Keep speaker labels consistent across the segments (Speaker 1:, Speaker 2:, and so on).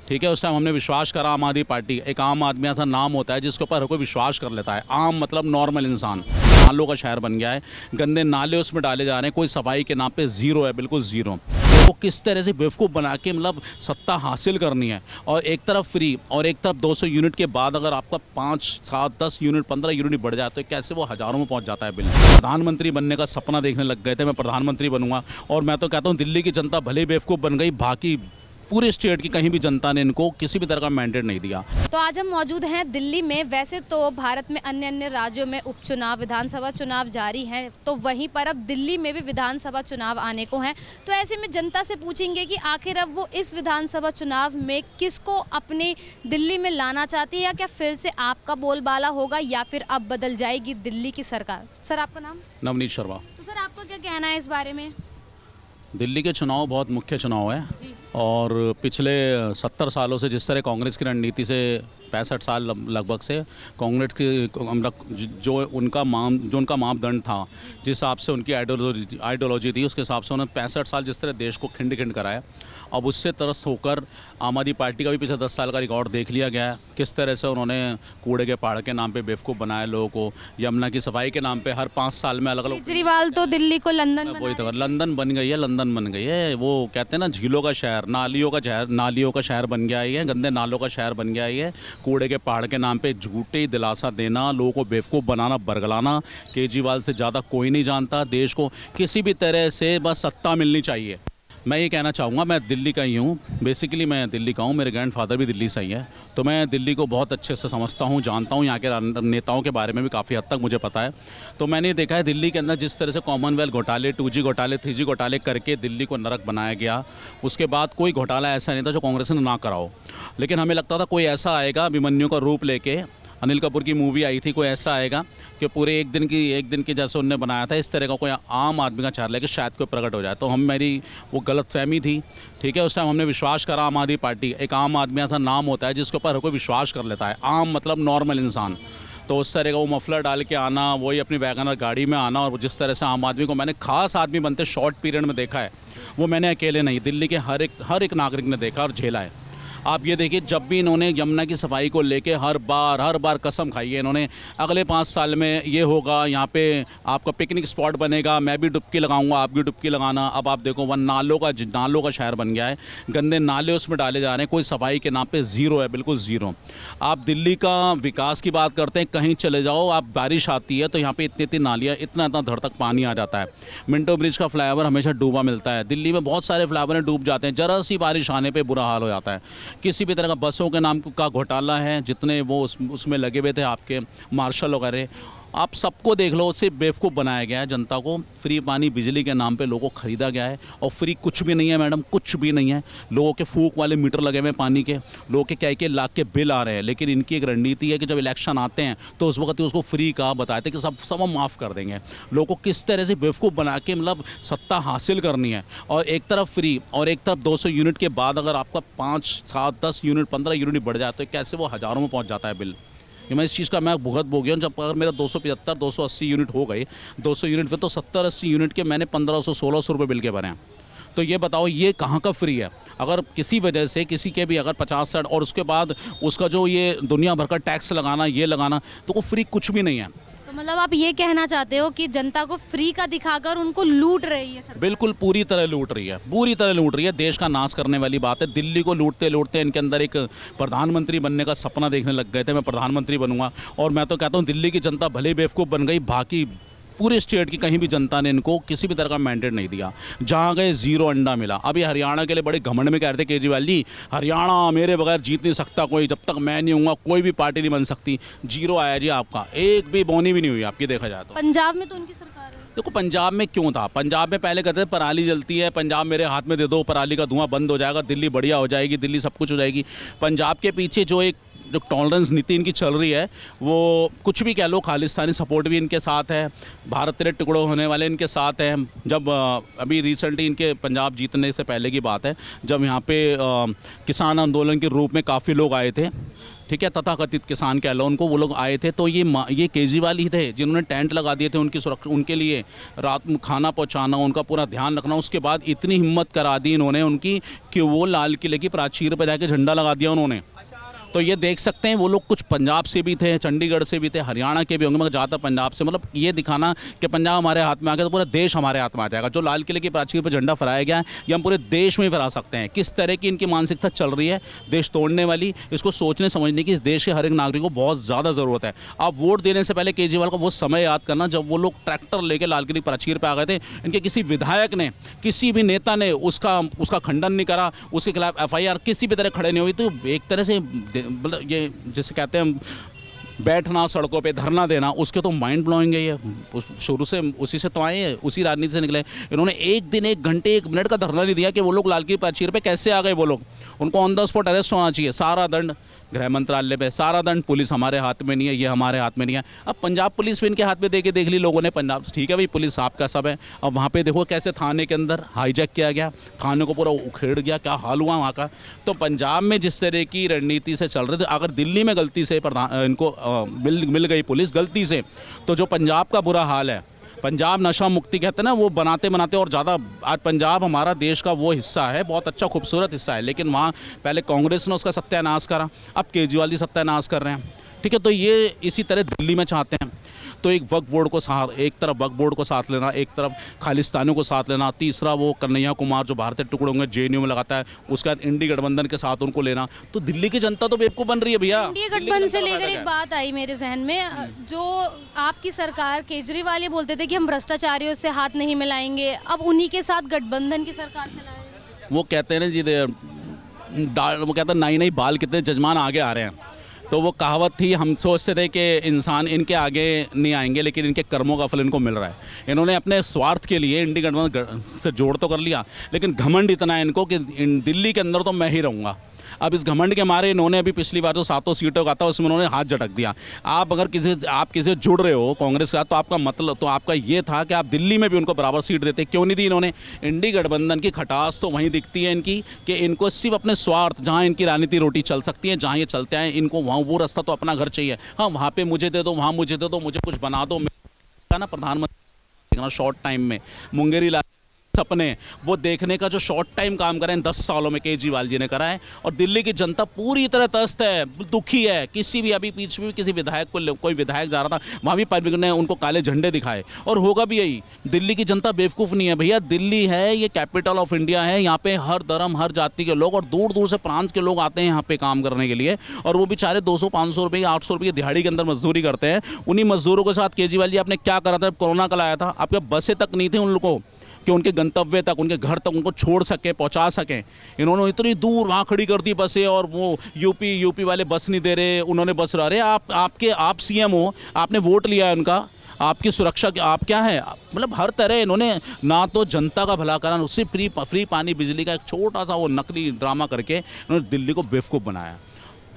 Speaker 1: ठीक है, उस टाइम हमने विश्वास करा आम आदमी पार्टी। एक आम आदमी ऐसा नाम होता है जिसके ऊपर हर कोई विश्वास कर लेता है। आम मतलब नॉर्मल इंसान। नालों का शहर बन गया है, गंदे नाले उसमें डाले जा रहे हैं, कोई सफाई के नाम पे ज़ीरो है, बिल्कुल ज़ीरो। वो किस तरह से बेवकूफ़ बना के मतलब सत्ता हासिल करनी है, और एक तरफ फ्री और एक तरफ 200 यूनिट के बाद अगर आपका 5, 7, 10 यूनिट, 15 यूनिट बढ़ जाए तो कैसे वो हज़ारों में पहुंच जाता है बिल। प्रधानमंत्री बनने का सपना देखने लग गए थे, मैं प्रधानमंत्री बनूंगा, और मैं तो कहता हूँ दिल्ली की जनता भले ही बेवकूफ़ बन गई, बाकी पूरे स्टेट की कहीं भी जनता ने इनको किसी भी तरह का मैंडेट नहीं दिया।
Speaker 2: तो आज हम मौजूद हैं दिल्ली में। वैसे तो भारत में अन्य अन्य राज्यों में उपचुनाव, विधानसभा चुनाव जारी हैं, तो वहीं पर अब दिल्ली में भी विधानसभा चुनाव आने को हैं। तो ऐसे में जनता से पूछेंगे कि आखिर अब वो इस विधानसभा चुनाव में किसको अपने दिल्ली में लाना चाहती है, या क्या फिर से आपका बोलबाला होगा, या फिर अब बदल जाएगी दिल्ली की सरकार। सर, आपका नाम?
Speaker 1: नवनीत शर्मा।
Speaker 2: तो सर, आपका क्या कहना है इस बारे में?
Speaker 1: दिल्ली के चुनाव बहुत मुख्य चुनाव है, और पिछले 70 सालों से जिस तरह कांग्रेस की रणनीति से 65 साल लगभग से कांग्रेस की जो उनका मापदंड था, जिस हिसाब से उनकी आइडियोलॉजी थी, उसके हिसाब से उन्होंने 65 साल जिस तरह देश को खिंड खिंड कराया, अब उससे त्रस्त होकर आम आदमी पार्टी का भी पिछले 10 साल का रिकॉर्ड देख लिया गया है। किस तरह से उन्होंने कूड़े के पहाड़ के नाम पे बेवकूफ़ बनाया लोगों को, यमुना की सफाई के नाम पे हर 5 साल में अलग अलग।
Speaker 2: केजरीवाल तो दिल्ली को लंदन बना
Speaker 1: वही तो, लंदन बन गई है, लंदन बन गई है। वो कहते हैं ना, झीलों का शहर, नालियों का शहर बन गया है, गंदे नालों का शहर बन गया है। कूड़े के पहाड़ के नाम पे झूठे दिलासा देना, लोगों को बेवकूफ़ बनाना, बरगलाना। केजरीवाल से ज़्यादा कोई नहीं जानता देश को किसी भी तरह से, बस सत्ता मिलनी चाहिए। मैं ये कहना चाहूँगा, मैं दिल्ली का ही हूँ, बेसिकली मैं दिल्ली का हूँ, मेरे ग्रैंडफादर भी दिल्ली से ही है, तो मैं दिल्ली को बहुत अच्छे से समझता हूँ, जानता हूँ। यहाँ के नेताओं के बारे में भी काफ़ी हद तक मुझे पता है। तो मैंने देखा है दिल्ली के अंदर जिस तरह से कॉमनवेल्थ घोटाले, 2G घोटाले, 3G घोटाले करके दिल्ली को नरक बनाया गया। उसके बाद कोई घोटाला ऐसा नहीं था जो कांग्रेस ने ना कराओ, लेकिन हमें लगता था कोई ऐसा आएगा अभिमन्यु का रूप लेके। अनिल कपूर की मूवी आई थी, कोई ऐसा आएगा कि पूरे एक दिन की जैसे उनने बनाया था, इस तरह का कोई आम आदमी का चेहरा लेके शायद कोई प्रकट हो जाए। तो मेरी वो गलतफहमी थी। ठीक है, उस टाइम हमने विश्वास करा आम आदमी पार्टी। एक आम आदमी ऐसा नाम होता है जिसके ऊपर हर कोई विश्वास कर लेता है। आम मतलब नॉर्मल इंसान। तो उस तरह का वो मफलर डाल के आना, वही अपनी वैगनर गाड़ी में आना, और जिस तरह से आम आदमी को मैंने खास आदमी बनते शॉर्ट पीरियड में देखा है, वो मैंने अकेले नहीं, दिल्ली के हर एक नागरिक ने देखा और झेला है। आप ये देखिए, जब भी इन्होंने यमुना की सफाई को लेके हर बार कसम खाई है इन्होंने, अगले 5 साल में ये होगा, यहाँ पे आपका पिकनिक स्पॉट बनेगा, मैं भी डुबकी लगाऊंगा, आप भी डुबकी लगाना। अब आप देखो, वह नालों का शहर बन गया है, गंदे नाले उसमें डाले जा रहे हैं, कोई सफाई के नाम पे ज़ीरो है, बिल्कुल ज़ीरो। आप दिल्ली का विकास की बात करते हैं, कहीं चले जाओ आप, बारिश आती है तो यहाँ पे इतनी नालियाँ, इतना धड़ तक पानी आ जाता है। मिंटो ब्रिज का फ्लाईओवर हमेशा डूबा मिलता है। दिल्ली में बहुत सारे फ्लाईओवर डूब जाते हैं, ज़रा सी बारिश आने पर बुरा हाल हो जाता है। किसी भी तरह का बसों के नाम का घोटाला है, जितने वो उसमें लगे हुए थे आपके मार्शल वगैरह, आप सबको देख लो, सिर्फ बेवकूफ़ बनाया गया है जनता को। फ्री पानी, बिजली के नाम पे लोगों को ख़रीदा गया है, और फ्री कुछ भी नहीं है मैडम, कुछ भी नहीं है। लोगों के फूक वाले मीटर लगे हुए हैं पानी के, लोगों के कई लाख के बिल आ रहे हैं, लेकिन इनकी एक रणनीति है कि जब इलेक्शन आते हैं तो उस वक्त ही उसको फ्री का बताते कि सब हम माफ़ कर देंगे। लोगों को किस तरह से बेवकूफ़ बना के मतलब सत्ता हासिल करनी है, और एक तरफ फ्री और एक तरफ 200 यूनिट के बाद अगर आपका 5, 7, 10 यूनिट, 15 यूनिट बढ़ जाए तो कैसे वो हज़ारों में पहुँच जाता है बिल। कि मैं इस चीज़ का मैं भुगत भोग गया हूँ। जब अगर मेरा 275, 280 यूनिट हो गए, 200 यूनिट पे तो 70-80 यूनिट के मैंने 1500-1600 रुपये बिल के भरे हैं। तो ये बताओ, ये कहाँ का फ्री है? अगर किसी वजह से किसी के भी अगर 50-60, और उसके बाद उसका जो ये दुनिया भर का टैक्स लगाना, ये लगाना, तो वो फ्री कुछ भी नहीं है।
Speaker 2: तो मतलब आप ये कहना चाहते हो कि जनता को फ्री का दिखाकर उनको लूट रही है सरकार?
Speaker 1: बिल्कुल, पूरी तरह लूट रही है, पूरी तरह लूट रही है। देश का नाश करने वाली बात है। दिल्ली को लूटते लूटते इनके अंदर एक प्रधानमंत्री बनने का सपना देखने लग गए थे, मैं प्रधानमंत्री बनूंगा, और मैं तो कहता हूँ दिल्ली की जनता भले ही बेवकूफ़ बन गई, बाकी पूरे स्टेट की कहीं भी जनता ने इनको किसी भी तरह का मैंडेट नहीं दिया। जहाँ गए ज़ीरो अंडा मिला। अभी हरियाणा के लिए बड़े घमंड में कह रहे थे केजरीवाल जी, हरियाणा मेरे बगैर जीत नहीं सकता कोई, जब तक मैं नहीं हूँगा कोई भी पार्टी नहीं बन सकती। जीरो आया जी आपका, एक भी बोनी भी नहीं हुई आपकी, देखा जाए तो।
Speaker 2: पंजाब में तो उनकी सरकार है।
Speaker 1: देखो, पंजाब में क्यों था? पंजाब में पहले कहते थे पराली जलती है, पंजाब मेरे हाथ में दे दो, पराली का धुआं बंद हो जाएगा, दिल्ली बढ़िया हो जाएगी, दिल्ली सब कुछ हो जाएगी। पंजाब के पीछे जो टॉलरेंस नीति इनकी चल रही है, वो कुछ भी कह लो, खालिस्तानी सपोर्ट भी इनके साथ है, भारत तेरे टुकड़े होने वाले इनके साथ हैं। जब अभी रिसेंटली इनके पंजाब जीतने से पहले की बात है, जब यहाँ पे किसान आंदोलन के रूप में काफ़ी लोग आए थे, ठीक ठीक है, तथाकथित किसान कह लो उनको, वो लोग आए थे। तो ये केजरीवाल ही थे जिन्होंने टेंट लगा दिए थे उनकी सुरक्षा, उनके लिए रात में खाना पहुंचाना, उनका पूरा ध्यान रखना। उसके बाद इतनी हिम्मत करा दी इन्होंने उनकी कि वो लाल किले की प्राचीर पर जाके झंडा लगा दिया उन्होंने। तो ये देख सकते हैं वो लोग कुछ पंजाब से भी थे, चंडीगढ़ से भी थे, हरियाणा के भी होंगे, मगर ज़्यादातर पंजाब से। मतलब ये दिखाना कि पंजाब हमारे हाथ में आ गया तो पूरा देश हमारे हाथ में आ जाएगा। जो लाल किले की प्राचीर पर झंडा फहराया गया है ये हम पूरे देश में फहरा सकते हैं। किस तरह की इनकी मानसिकता चल रही है देश तोड़ने वाली, इसको सोचने समझने की इस देश के हर एक नागरिक को बहुत ज़्यादा ज़रूरत है। आप वोट देने से पहले केजरीवाल का वो समय याद करना जब वो लोग ट्रैक्टर लेके लाल किले की प्राचीर पर आ गए थे। इनके किसी विधायक ने, किसी भी नेता ने उसका खंडन नहीं करा, उसके खिलाफ FIR किसी भी तरह खड़े नहीं हुई। तो एक तरह से मतलब ये जिसे कहते हैं बैठना सड़कों पे धरना देना, उसके तो माइंड ब्लोइंग है ये। शुरू से उसी से तो आए हैं, उसी राजनीति से निकले। इन्होंने एक दिन, एक घंटे, 1 मिनट का धरना नहीं दिया कि वो लोग लाल किले प्राचीर पे कैसे आ गए वो लोग। उनको ऑन द स्पॉट अरेस्ट होना चाहिए। सारा दंड गृह मंत्रालय पे, सारा दंड पुलिस हमारे हाथ में नहीं है, ये हमारे हाथ में नहीं है। अब पंजाब पुलिस भी इनके हाथ में देख ली लोगों ने। पंजाब ठीक है भाई, पुलिस आपका सब है। अब वहाँ पे देखो कैसे थाने के अंदर हाईजैक किया गया, थाने को पूरा उखेड़ गया, क्या हाल हुआ वहाँ का। तो पंजाब में जिस तरह की रणनीति से चल रहे थे, अगर दिल्ली में गलती से इनको मिल गई पुलिस गलती से, तो जो पंजाब का बुरा हाल है, पंजाब नशा मुक्ति कहते हैं ना, वो बनाते बनाते और ज़्यादा। आज पंजाब हमारा देश का वो हिस्सा है, बहुत अच्छा खूबसूरत हिस्सा है, लेकिन वहाँ पहले कांग्रेस ने उसका सत्यानाश करा, अब केजरीवाल जी सत्यानाश कर रहे हैं। ठीक है, तो ये इसी तरह दिल्ली में चाहते हैं। तो एक वक्फ बोर्ड को एक तरफ वक्फ बोर्ड को साथ लेना, एक तरफ खालिस्तानियों को साथ लेना, तीसरा वो कन्हैया कुमार जो भारतीय टुकड़ों में JNU में लगाता है, उसके बाद इंडी गठबंधन के साथ उनको लेना। तो दिल्ली की जनता तो बेवकूफ़ बन रही है भैया।
Speaker 2: इंडिया गठबंधन से लेकर एक बात आई मेरे जहन में, जो आपकी सरकार केजरीवाल ये बोलते थे कि हम भ्रष्टाचारियों से हाथ नहीं मिलाएंगे, अब उन्हीं के साथ गठबंधन की सरकार चला रहे हैं।
Speaker 1: वो कहते हैं ना जी, वो कहते हैं नई बाल कितने जजमान आगे आ रहे हैं। तो वो कहावत थी, हम सोचते थे कि इंसान इनके आगे नहीं आएंगे, लेकिन इनके कर्मों का फल इनको मिल रहा है। इन्होंने अपने स्वार्थ के लिए इंडी गठबंधन से जोड़ तो कर लिया, लेकिन घमंड इतना है इनको कि दिल्ली के अंदर तो मैं ही रहूँगा। अब इस घमंड के मारे इन्होंने अभी पिछली बार जो 7 सीटों का था उसमें उन्होंने हाथ झटक दिया। आप अगर आप किसी जुड़ रहे हो कांग्रेस के साथ, तो आपका मतलब तो आपका ये था कि आप दिल्ली में भी उनको बराबर सीट देते। क्यों नहीं दी इन्होंने? इंडी गठबंधन की खटास तो वहीं दिखती है इनकी कि इनको सिर्फ अपने स्वार्थ, जहाँ इनकी राजनीति रोटी चल सकती है, जहाँ ये चलते हैं, इनको वहाँ वो रास्ता तो अपना घर चाहिए। हाँ, वहाँ पर मुझे दे दो, वहाँ मुझे दे दो, मुझे कुछ बना दो ना। प्रधानमंत्री शॉर्ट टाइम में मुंगेरी सपने वो देखने का जो शॉर्ट टाइम काम करें 10 सालों में केजरीवाल जी ने करा है। और दिल्ली की जनता पूरी तरह त्रस्त है, दुखी है। किसी भी अभी पीछे भी किसी विधायक को, कोई विधायक जा रहा था, वहाँ भी पब्लिक ने उनको काले झंडे दिखाए, और होगा भी यही। दिल्ली की जनता बेवकूफ़ नहीं है भैया। दिल्ली है, ये कैपिटल ऑफ इंडिया है। यहाँ पे हर धर्म, हर जाति के लोग और दूर दूर से प्रांत के लोग आते हैं यहाँ पे काम करने के लिए, और वो बेचारे 200-500 रुपये, 800 रुपये की दिहाड़ी के अंदर मजदूरी करते हैं। उन्हीं मजदूरों के साथ केजरीवाल जी आपने क्या करा था? कोरोना कल आया था, आपके बसें तक नहीं थी उन लोगों को कि उनके गंतव्य तक, उनके घर तक उनको छोड़ सके, पहुंचा सकें। इन्होंने इतनी दूर वहाँ खड़ी कर दी बसें, और वो यूपी वाले बस नहीं दे रहे, उन्होंने बस अरे आप CM हो, आपने वोट लिया है उनका, आपकी सुरक्षा आप क्या है? मतलब हर तरह इन्होंने ना तो जनता का भला करा, उससे फ्री पानी बिजली का एक छोटा सा वो नकली ड्रामा करके इन्होंने दिल्ली को बेवकूफ़ बनाया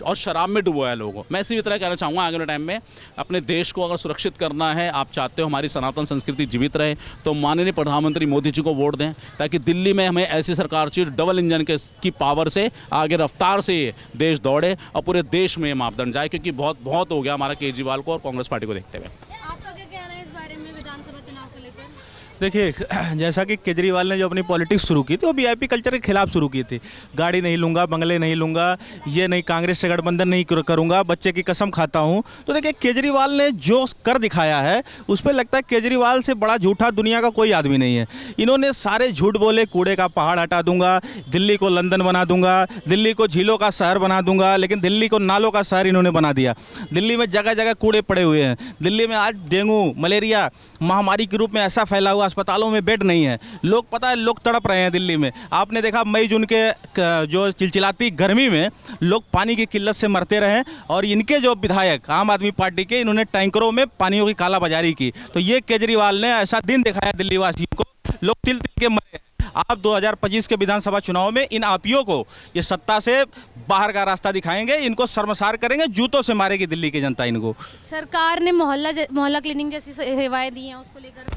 Speaker 1: और शराब में डुबोया लोगों को। मैं इसी तरह कहना चाहूँगा, आगे वाले टाइम में अपने देश को अगर सुरक्षित करना है, आप चाहते हो हमारी सनातन संस्कृति जीवित रहे, तो माननीय प्रधानमंत्री मोदी जी को वोट दें, ताकि दिल्ली में हमें ऐसी सरकार चाहिए डबल इंजन की पावर से आगे रफ्तार से ये देश दौड़े और पूरे देश में ये मापदंड जाए, क्योंकि बहुत हो गया हमारा केजरीवाल को और कांग्रेस पार्टी को देखते हुए।
Speaker 2: आपका क्या कहना है इस बारे में विधानसभा चुनाव को लेकर?
Speaker 3: देखिए, जैसा कि केजरीवाल ने जो अपनी पॉलिटिक्स शुरू की थी वो VIP कल्चर के खिलाफ शुरू की थी। गाड़ी नहीं लूँगा, बंगले नहीं लूँगा, ये नहीं, कांग्रेस से गठबंधन नहीं करूँगा, बच्चे की कसम खाता हूँ। तो देखिए, केजरीवाल ने जो कर दिखाया है उस पर लगता है केजरीवाल से बड़ा झूठा दुनिया का कोई आदमी नहीं है। इन्होंने सारे झूठ बोले, कूड़े का पहाड़ हटा दूंगा, दिल्ली को लंदन बना दूंगा, दिल्ली को झीलों का शहर बना दूंगा, लेकिन दिल्ली को नालों का शहर इन्होंने बना दिया। दिल्ली में जगह जगह कूड़े पड़े हुए हैं। दिल्ली में आज डेंगू, मलेरिया महामारी के रूप में ऐसा फैला हुआ, अस्पतालों में बेड नहीं है। लोग, पता है, लोग तड़प रहे हैं दिल्ली में। आपने देखा मई जून के जो चिलचिलाती गर्मी में लोग पानी की किल्लत से मरते रहे, और इनके जो विधायक आम आदमी पार्टी के, इन्होंने टैंकरों में पानियों की कालाबाजारी की। तो ये केजरीवाल ने ऐसा दिन दिखाया दिल्ली वासियों को, लोग तिल तिल के मरे। आप 2025 के विधानसभा चुनाव में इन आपियों को ये सत्ता से बाहर का रास्ता दिखाएंगे, इनको शर्मसार करेंगे, जूतों से मारेगी दिल्ली की जनता इनको।
Speaker 2: सरकार ने मोहल्ला क्लिनिक जैसी सेवाएं दी हैं, उसको लेकर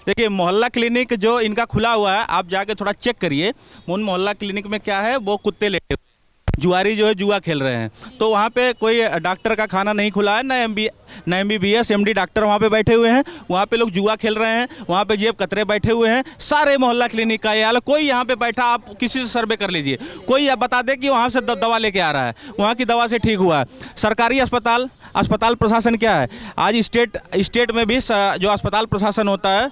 Speaker 3: देखिए, मोहल्ला क्लिनिक जो इनका खुला हुआ है, आप जाके थोड़ा चेक करिए। उन मोहल्ला क्लिनिक में क्या है, वो कुत्ते लेटे हुए जुआरी जो है जुआ खेल रहे हैं। तो वहाँ पे कोई डॉक्टर का खाना नहीं खुला है, ना MBBS MD डॉक्टर वहाँ पे बैठे हुए हैं। वहाँ पे लोग जुआ खेल रहे हैं, वहाँ पे जेब कतरे बैठे हुए हैं। सारे मोहल्ला क्लिनिक का ये हाल है। कोई यहाँ पे बैठा, आप किसी से सर्वे कर लीजिए, कोई आप बता दे कि वहाँ से दवा लेके आ रहा है, वहाँ की दवा से ठीक हुआ है। सरकारी अस्पताल प्रशासन क्या है, आज स्टेट में भी जो अस्पताल प्रशासन होता है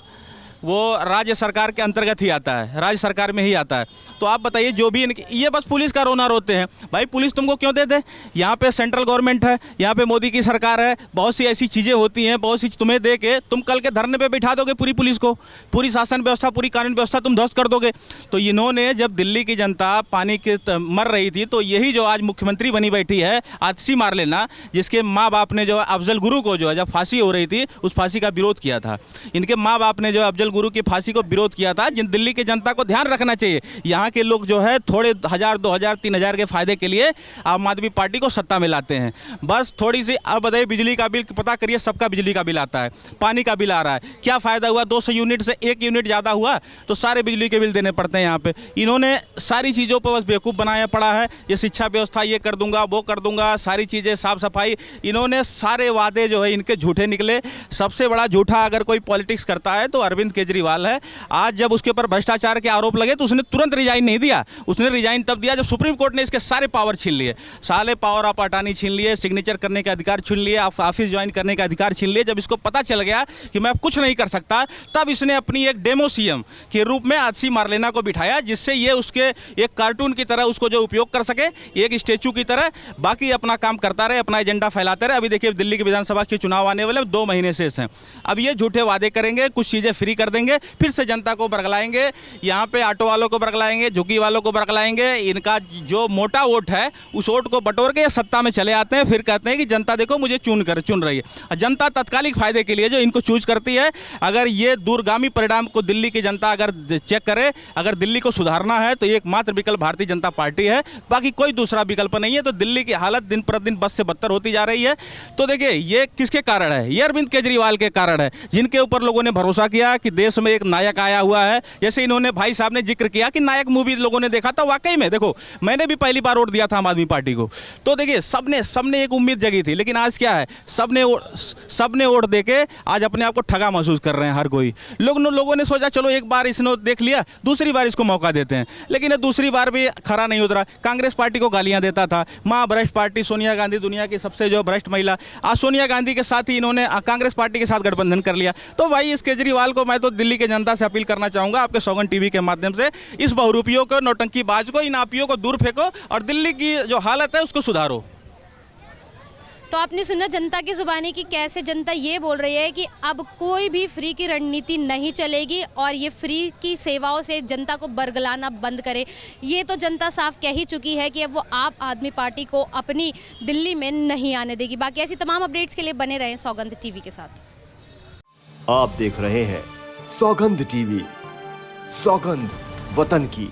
Speaker 3: वो राज्य सरकार के अंतर्गत ही आता है, राज्य सरकार में ही आता है। तो आप बताइए, जो भी ये बस पुलिस का रोना रोते हैं। भाई पुलिस तुमको क्यों दे दे? यहाँ पे सेंट्रल गवर्नमेंट है, यहाँ पे मोदी की सरकार है, बहुत सी ऐसी चीज़ें होती हैं, बहुत सी तुम्हें दे के तुम कल के धरने पे बिठा दोगे पूरी पुलिस को, पूरी शासन व्यवस्था, पूरी कानून व्यवस्था तुम ध्वस्त कर दोगे। तो इन्होंने जब दिल्ली की जनता पानी के मर रही थी, तो यही जो आज मुख्यमंत्री बनी बैठी है आतिशी मारलेना, जिसके माँ बाप ने जो अफजल गुरु को जो है जब फांसी हो रही थी उस फांसी का विरोध किया था, इनके माँ बाप ने जो अफजल गुरु की फांसी को विरोध किया था। जिन दिल्ली की जनता को ध्यान रखना चाहिए, यहाँ के लोग जो है थोड़े 1000 2000 3000 के फायदे के लिए आम आदमी पार्टी को सत्ता में लाते हैं। बस थोड़ी सी अब बताइए, बिजली का बिल पता करिए, सबका बिजली का बिल आता है, पानी का बिल आ रहा है, क्या फ़ायदा हुआ? 200 यूनिट से 1 यूनिट ज़्यादा हुआ तो सारे बिजली के बिल देने पड़ते हैं यहाँ पे। इन्होंने सारी चीज़ों पर बस बेवकूफ़ बनाया पड़ा है। ये शिक्षा व्यवस्था ये कर दूंगा, वो कर दूंगा, सारी चीज़ें साफ सफाई, इन्होंने सारे वादे जो है इनके झूठे निकले। सबसे बड़ा झूठा अगर कोई पॉलिटिक्स करता है तो अरविंद केजरीवाल है। आज जब उसके ऊपर भ्रष्टाचार के आरोप लगे तो उसने तुरंत रिजाइन नहीं दिया, उसने रिजाइन तब दिया जब सुप्रीम कोर्ट ने इसके सारे पावर छीन लिए, सारे पावर ऑफ अटॉर्नी छीन लिए, सिग्नेचर करने का अधिकार छीन लिए, ऑफिस ज्वाइन करने का अधिकार छीन लिए। जब इसको पता चल गया कि मैं अब कुछ नहीं कर सकता, तब इसने अपनी एक डेमो सीएम के रूप में आतिशी मारलेना को बिठाया, जिससे ये उसके एक कार्टून की तरह उसको जो उपयोग कर सके, एक स्टेचू की तरह, बाकी अपना काम करता रहे, अपना एजेंडा फैलाते रहे। अभी देखिए दिल्ली की विधानसभा के चुनाव आने वाले 2 महीने शेष हैं। अब ये झूठे वादे करेंगे, कुछ चीज़ें फ्री कर देंगे, फिर से जनता को बरगलाएंगे, यहाँ पे ऑटो वालों को बरगलाएंगे, झुग्गी वालों को बरगलाएंगे। इनका जो मोटा वोट है उस वोट को बटोर के सत्ता में चले आते हैं, फिर कहते हैं कि जनता देखो मुझे चुन रही है। जनता तत्कालिक फायदे के लिए जो इनको चूज करती है। अगर ये दूरगामी परिणाम को दिल्ली की जनता अगर चेक करे, अगर दिल्ली को सुधारना है तो एकमात्र विकल्प भारतीय जनता पार्टी है, बाकी कोई दूसरा विकल्प नहीं है। तो दिल्ली की हालत दिन प्रतिदिन बद से बदतर होती जा रही है। तो देखिए ये किसके कारण है? ये अरविंद केजरीवाल के कारण है, जिनके ऊपर लोगों ने भरोसा किया कि देश में एक नायक आया हुआ है। जैसे इन्होंने भाई साहब ने जिक्र किया कि नायक मूवी लोगों ने देखा था, वाकई में देखो मैंने भी पहली बार वोट दिया था आम आदमी पार्टी को। तो देखिए सबने एक उम्मीद जगी थी, लेकिन आज क्या है, सबने वोट देके आज अपने आप को ठगा महसूस कर रहे हैं हर कोई। लोगों ने सोचा चलो एक बार इसने देख लिया, दूसरी बार इसको मौका देते हैं, लेकिन ये दूसरी बार भी खरा नहीं उतरा। कांग्रेस पार्टी को गालियां देता था, मां भ्रष्ट पार्टी सोनिया गांधी दुनिया की सबसे जो भ्रष्ट महिला, आज सोनिया गांधी के साथ ही इन्होंने कांग्रेस पार्टी के साथ गठबंधन कर लिया। तो भाई इस केजरीवाल को मैं तो दिल्ली के जनता से अपील करना चाहूंगा, आपके सौगंध टीवी के माध्यम से, इस बहुरूपियों को, नौटंकीबाज को, इन आपियों को दूर फेंको और दिल्ली की जो हालत है उसको सुधारो।
Speaker 2: तो आपने सुना जनता की जुबानी कि कैसे जनता ये बोल रही है कि अब कोई भी फ्री की रणनीति नहीं चलेगी और ये फ्री की सेवाओं से जनता को बरगलाना बंद करे। ये तो जनता साफ कह ही चुकी है कि अब वो आम आदमी पार्टी को अपनी दिल्ली में नहीं आने देगी। बाकी ऐसी तमाम अपडेट्स के लिए बने रहें सौगंध टीवी के साथ।
Speaker 4: आप देख रहे हैं सौगंध टीवी, सौगंध वतन की।